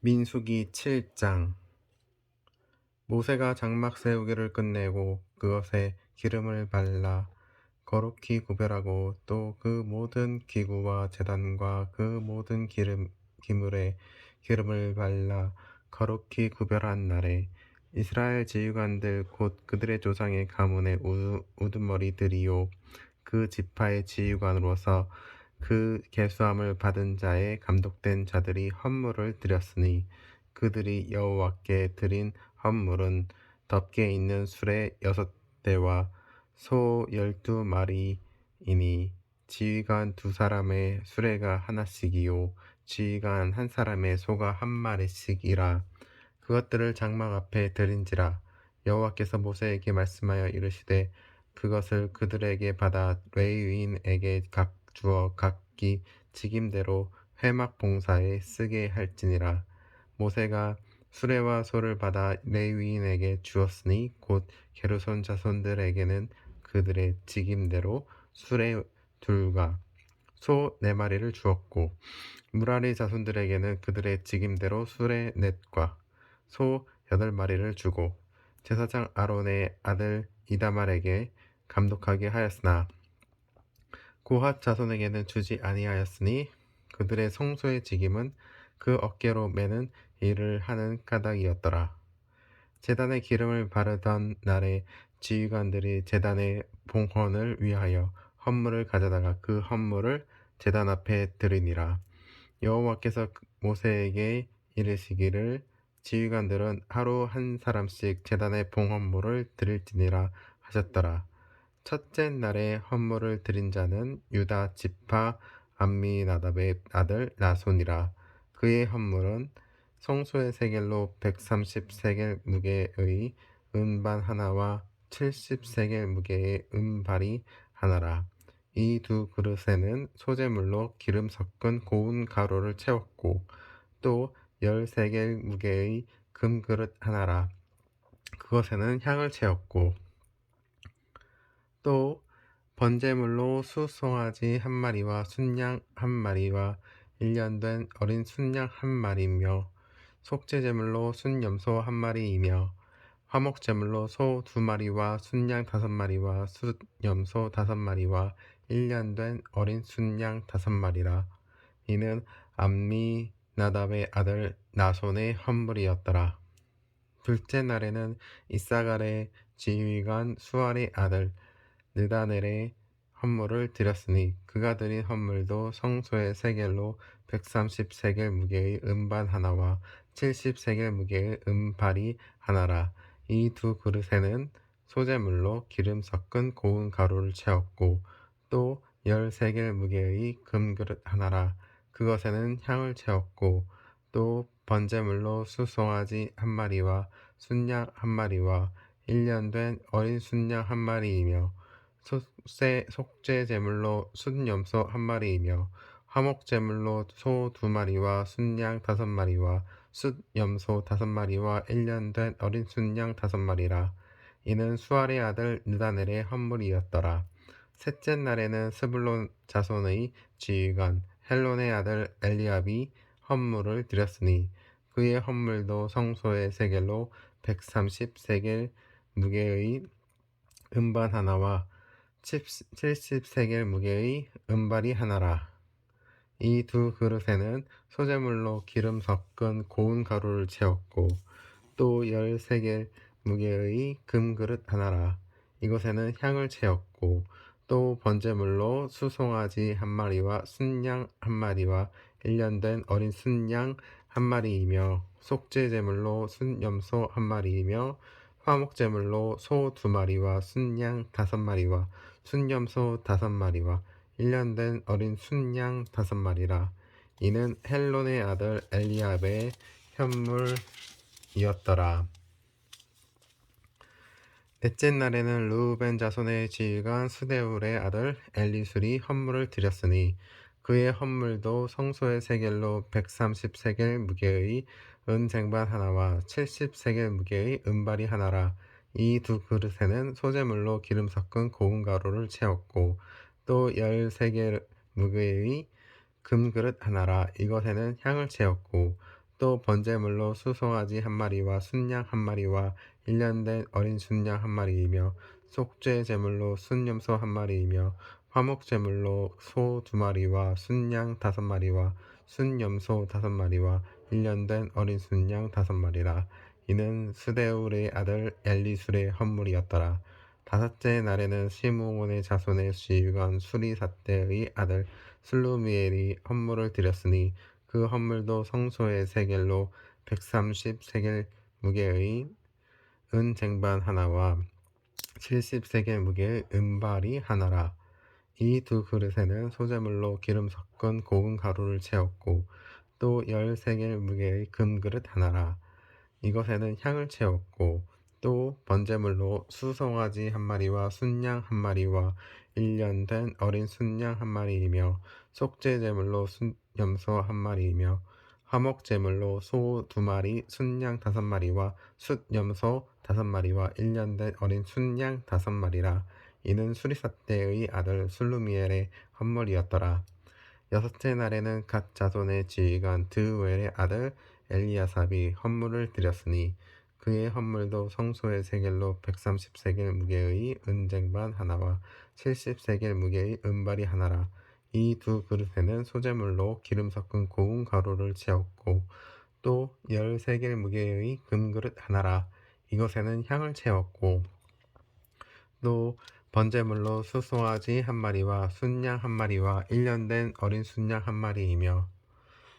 민수기 7장. 모세가 장막 세우기를 끝내고 그것에 기름을 발라 거룩히 구별하고 또 그 모든 기구와 제단과 그 모든 기물에 기름을 발라 거룩히 구별한 날에 이스라엘 지휘관들 곧 그들의 조상의 가문의 우두머리들이요 그 지파의 지휘관으로서 그 계수함을 받은 자의 감독된 자들이 헌물을 드렸으니 그들이 여호와께 드린 헌물은 덮개 있는 수레 6대와 소 12마리이니 지휘관 2사람의 수레가 하나씩이요 지휘관 1사람의 소가 1마리씩이라. 그것들을 장막 앞에 드린지라. 여호와께서 모세에게 말씀하여 이르시되 그것을 그들에게 받아 레위인에게 각 주어 각기 직임대로 회막 봉사에 쓰게 할지니라. 모세가 수레와 소를 받아 레위인에게 주었으니 곧 게르손 자손들에게는 그들의 직임대로 수레 둘과 소 4마리를 주었고 무라리 자손들에게는 그들의 직임대로 수레 넷과 소 8마리를 주고 제사장 아론의 아들 이다말에게 감독하게 하였으나 고핫 자손에게는 주지 아니하였으니 그들의 성소의 직임은 그 어깨로 매는 일을 하는 까닭이었더라. 제단에 기름을 바르던 날에 지휘관들이 제단의 봉헌을 위하여 헌물을 가져다가 그 헌물을 제단 앞에 드리니라. 여호와께서 모세에게 이르시기를 지휘관들은 하루 1사람씩 제단의 봉헌물을 드릴지니라 하셨더라. 첫째 날에 헌물을 드린 자는 유다 지파 암미나답의 아들 나손이라. 그의 헌물은 성소의 세겔로 130세겔 무게의 은반 하나와 70세겔 무게의 은발이 하나라. 이 2그릇에는 소재물로 기름 섞은 고운 가루를 채웠고 또 10세겔 무게의 금그릇 하나라. 그것에는 향을 채웠고 또 번제물로 수송아지 1마리와 순양 1마리와 1년 된 어린 순양 1마리며 속죄제물로 순염소 1마리이며 화목제물로 소 2마리와 순양 5마리와 순염소 5마리와 1년 된 어린 순양 5마리라. 이는 암미나답의 아들 나손의 헌물이었더라. 둘째 날에는 이사갈의 지휘관 수알의 아들 느다넬의 헌물을 드렸으니 그가 드린 헌물도 성소의 세겔로 130세겔 무게의 은반 하나와 70세겔 무게의 은발이 하나라. 이 2그릇에는 소재물로 기름 섞은 고운 가루를 채웠고 또 10세겔 무게의 금그릇 하나라. 그것에는 향을 채웠고 또 번제물로 수송아지 1마리와 순양 1마리와 1년 된 어린 순양 1마리이며 속죄제물로 순염소 1마리이며 화목제물로 소 2마리와 순양 5마리와 순염소 5마리와 1년 된 어린 순양 5마리라. 이는 수알의 아들 느다넬의 헌물이었더라. 셋째 날에는 스불론 자손의 지휘관 헬론의 아들 엘리압이 헌물을 드렸으니 그의 헌물도 성소의 세겔로 130세겔 무게의 은반 하나와 70세겔 무게의 은발이 하나라. 이 2그릇에는 소재물로 기름 섞은 고운 가루를 채웠고 또 10세겔 무게의 금그릇 하나라. 이것에는 향을 채웠고 또 번제물로 수송아지 1마리와 순양 1마리와 1년 된 어린 순양 1마리이며 속죄제물로 순염소 1마리이며 화목제물로 소 2마리와 순양 5마리와 순염소 5마리와 1년 된 어린 순양 5마리라. 이는 헬론의 아들 엘리압의 현물이었더라. 넷째 날에는 르우벤 자손의 지휘관 스데울의 아들 엘리술이 헌물을 드렸으니 그의 헌물도 성소의 세겔로 130세겔 무게의 은쟁반 하나와 70세겔 무게의 은발이 하나라. 이 2그릇에는 소재물로 기름 섞은 고운 가루를 채웠고 또 10세겔 무게의 금그릇 하나라. 이것에는 향을 채웠고 또 번제물로 수송아지 한 마리와 순양 한 마리와 1년 된 어린 순양 한 마리이며 속죄 제물로 순염소 한 마리이며 화목 제물로 소 두 마리와 순양 다섯 마리와 순염소 다섯 마리와 1년 된 어린 순양 다섯 마리라. 이는 스데울의 아들 엘리술의 헌물이었더라. 다섯째 날에는 시므온의 자손의 지휘관 수리삿대의 아들 슬루미엘이 헌물을 드렸으니 그 헌물도 성소의 세겔로 130세겔 무게의 은 쟁반 하나와 70세겔 무게의 은발이 하나라. 이 두 그릇에는 소재물로 기름 섞은 고운 가루를 채웠고 또 10세겔 무게의 금그릇 하나라. 이것에는 향을 채웠고 또 번제물로 수송아지 한 마리와 순양 한 마리와 1년 된 어린 순양 한 마리이며 속죄 제물로 순염소 한 마리이며 화목 제물로 소 두 마리 순양 다섯 마리와 숫염소 다섯 마리와 1년 된 어린 순양 다섯 마리라. 이는 수리삿대의 아들 술루미엘의 헌물이었더라. 여섯째 날에는 갓 자손의 지휘관 드우엘의 아들 엘리야삽이 헌물을 드렸으니 그의 헌물도 성소의 세겔로 130세겔 무게의 은쟁반 하나와 70세겔 무게의 은발이 하나라. 이 두 그릇에는 소재물로 기름 섞은 고운 가루를 채웠고 또 10세겔 무게의 금그릇 하나라. 이것에는 향을 채웠고 또 번제물로 수송아지 한 마리와 순양 한 마리와 1년 된 어린 순양 한 마리이며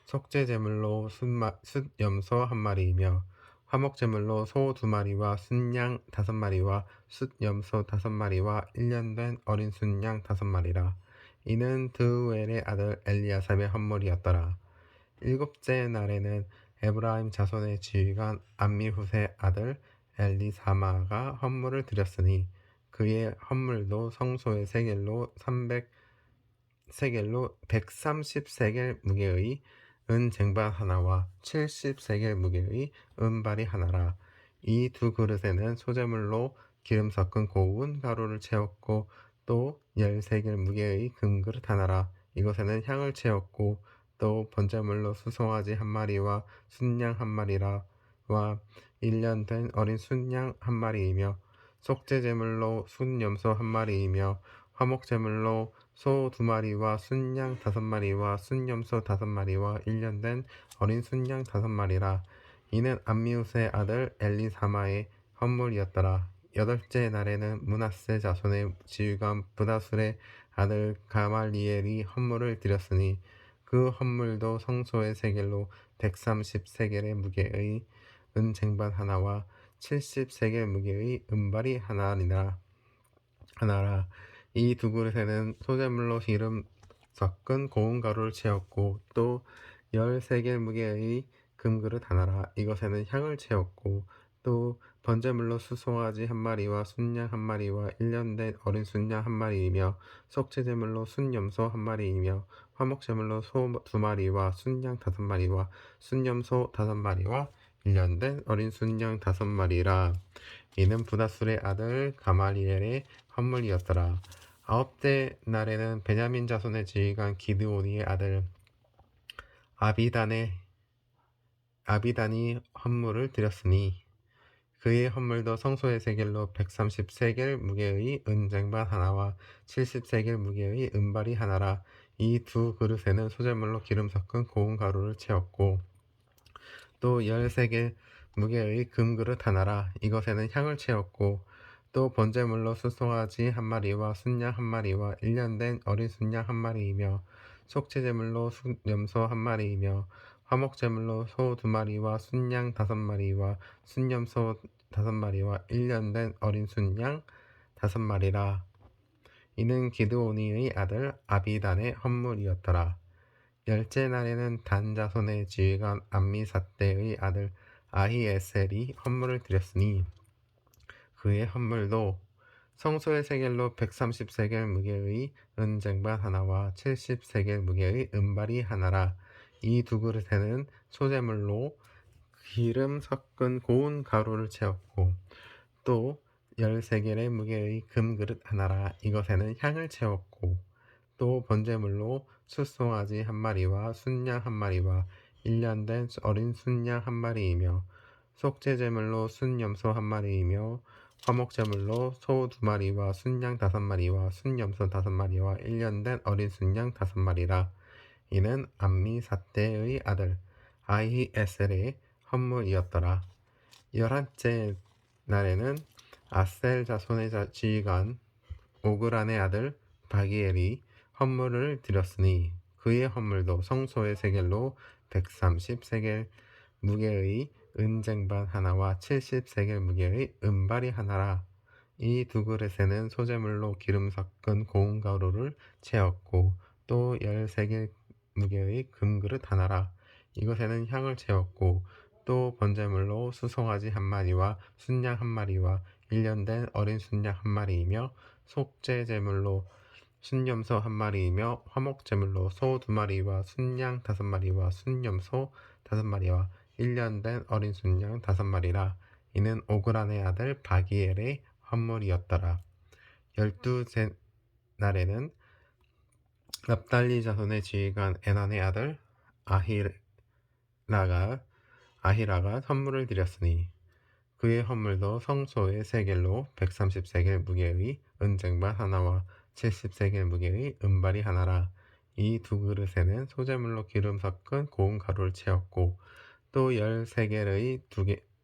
속죄 제물로 숫염소 한 마리이며 화목 제물로 소 두 마리와 순양 다섯 마리와 숫염소 다섯 마리와 1년 된 어린 순양 다섯 마리라. 이는 드우엘의 아들 엘리야삽의 헌물이었더라. 일곱째 날에는 에브라임 자손의 지휘관 암미훗의 아들 엘리사마가 헌물을 드렸으니 그의 헌물도 성소의 세겔로 300세겔로 130세겔 무게의 은 쟁반 하나와 70세겔 무게의 은발이 하나라. 이 두 그릇에는 소재물로 기름 섞은 고운 가루를 채웠고 또 10세겔 무게의 금그릇 하나라. 이것에는 향을 채웠고 또 번제물로 수송아지 한 마리와 순양 한 마리와 1년 된 어린 순양 한 마리이며 속죄 제물로 순염소 한 마리이며 화목 제물로 소 두 마리와 순양 다섯 마리와 순염소 다섯 마리와 1년 된 어린 순양 다섯 마리라. 이는 암미우스의 아들 엘리사마의 헌물이었더라. 여덟째 날에는 므낫세 자손의 지휘관 브다술의 아들 가말리엘이 헌물을 드렸으니 그 헌물도 성소의 세겔로 130세겔의 무게의 은 쟁반 하나와 70세겔 무게의 은발이 하나라. 이 두 그릇에는 소재물로 기름 섞은 고운 가루를 채웠고 또 10세겔 무게의 금그릇 하나라. 이것에는 향을 채웠고 또 번제물로 수송아지 한 마리와 순양 한 마리와 1년 된 어린 순양 한 마리이며 속죄제물로 순염소 한 마리이며 화목제물로 소 두 마리와 순양 다섯 마리와 순염소 다섯 마리와 1년 된 어린 순양 다섯 마리라. 이는 부다술의 아들 가말리엘의 헌물이었더라. 아홉째 날에는 베냐민 자손의 지휘관 기드온이의 아들 아비단이 헌물을 드렸으니 그의 헌물도 성소의 세겔로 130세겔 무게의 은쟁반 하나와 70세겔 무게의 은발이 하나라. 이 두 그릇에는 소재물로 기름 섞은 고운 가루를 채웠고 또 10세겔 무게의 금그릇 하나라. 이것에는 향을 채웠고 또 번제물로 수송아지 한 마리와 순양 한 마리와 1년 된 어린 순양 한 마리이며 속죄제물로 순염소 한 마리이며 화목제물로 소 두 마리와 순양 다섯 마리와 순염소 다섯 마리와 1년 된 어린 순양 다섯 마리라. 이는 기드오니의 아들 아비단의 헌물이었더라. 열째 날에는 단 자손의 지휘관 암미삿대의 아들 아히에셀이 헌물을 드렸으니 그의 헌물도 성소의 세겔로 130세겔 무게의 은쟁반 하나와 70세겔 무게의 은발이 하나라. 이 두 그릇에는 소재물로 기름 섞은 고운 가루를 채웠고 또 10세겔의 무게의 금그릇 하나라. 이것에는 향을 채웠고 또 번제물로 숫송아지 한 마리와 순양 한 마리와 1년 된 어린 순양 한 마리이며 속죄제물로 순염소 한 마리이며 화목제물로 소 2마리와 순양 5마리와 순염소 5마리와 1년 된 어린 순양 5마리라. 이는 암미사대의 아들 아히에셀의 헌물이었더라. 11째 날에는 아셀 자손의 지휘관 오그란의 아들 바기엘이 헌물을 드렸으니 그의 헌물도 성소의 세겔로 130세겔 무게의 은쟁반 하나와 70세겔 무게의 은발이 하나라. 이 2그릇에는 소재물로 기름 섞은 고운 가루를 채웠고 또 13개 무게의 금그릇 하나라. 이것에는 향을 채웠고 또 번제물로 수송아지 한 마리와 순양 한 마리와 1년 된 어린 순양 한 마리이며 속죄제물로 순염소 한 마리이며 화목제물로 소 2마리와 순양 5마리와 순염소 5마리와 1년 된 어린 순양 5마리라. 이는 오그란의 아들 바기엘의 헌물이었더라. 12째 날에는 납달리 자손의 지휘관 에난의 아들 아히라가 헌물을 드렸으니 그의 헌물도 성소의 세겔로 130세겔 무게의 은쟁반 하나와 70세겔 무게의 은발이 하나라. 이 2그릇에는 소재물로 기름 섞은 고운 가루를 채웠고 또 13개의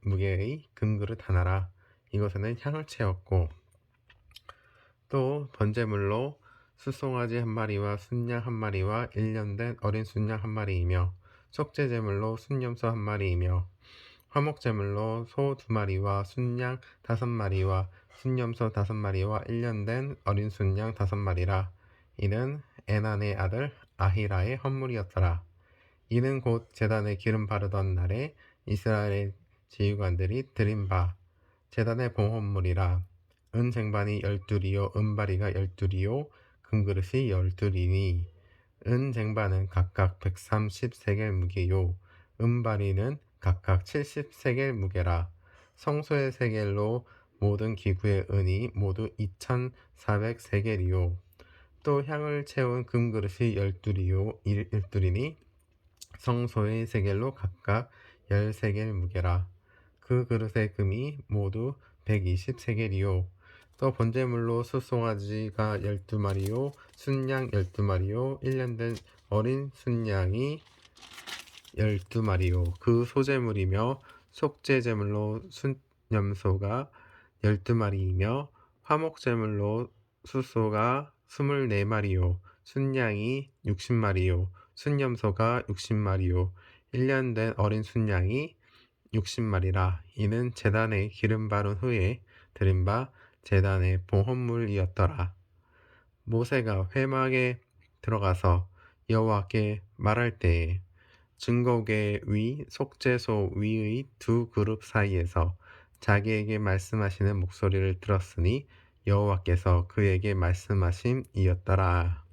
무게의 금그릇 하나라. 이것에는 향을 채웠고 또 번제물로 숫송아지 한 마리와 순양 한 마리와 1년 된 어린 순양 한 마리이며 속죄제물로 순염소 한 마리이며 화목제물로 소 2마리와 순양 5마리와 순염소 5마리와 1년 된 어린 순양 5마리라. 이는 에난의 아들 아히라의 헌물이었더라. 이는 곧 제단에 기름 바르던 날에 이스라엘의 지휘관들이 드린 바 제단의 봉헌물이라. 은쟁반이 12리요 은바리가 12리요 금그릇이 12리니 은쟁반은 각각 130세겔 무게요 은바리는 각각 70세겔 무게라. 성소의 세겔로 모든 기구의 은이 모두 2400세겔이요 또 향을 채운 금그릇이 12리니 성소의 세겔로 각각 10세겔 무게라. 그 그릇의 금이 모두 120세겔이요 또 번제물로 숫송아지가 12마리요 순양 12마리요 1년 된 어린 순양이 12마리요 그 소제물이며 속죄제물로 순염소가 12마리이며 화목제물로 숫소가 24마리요 순양이 60마리요 순염소가 60마리요 1년 된 어린 순양이 60마리라. 이는 제단에 기름 바른 후에 드린 바 제단의 봉헌물이었더라. 모세가 회막에 들어가서 여호와께 말할 때에 증거계 위 속죄소 위의 2그룹 사이에서 자기에게 말씀하시는 목소리를 들었으니 여호와께서 그에게 말씀하심이었더라.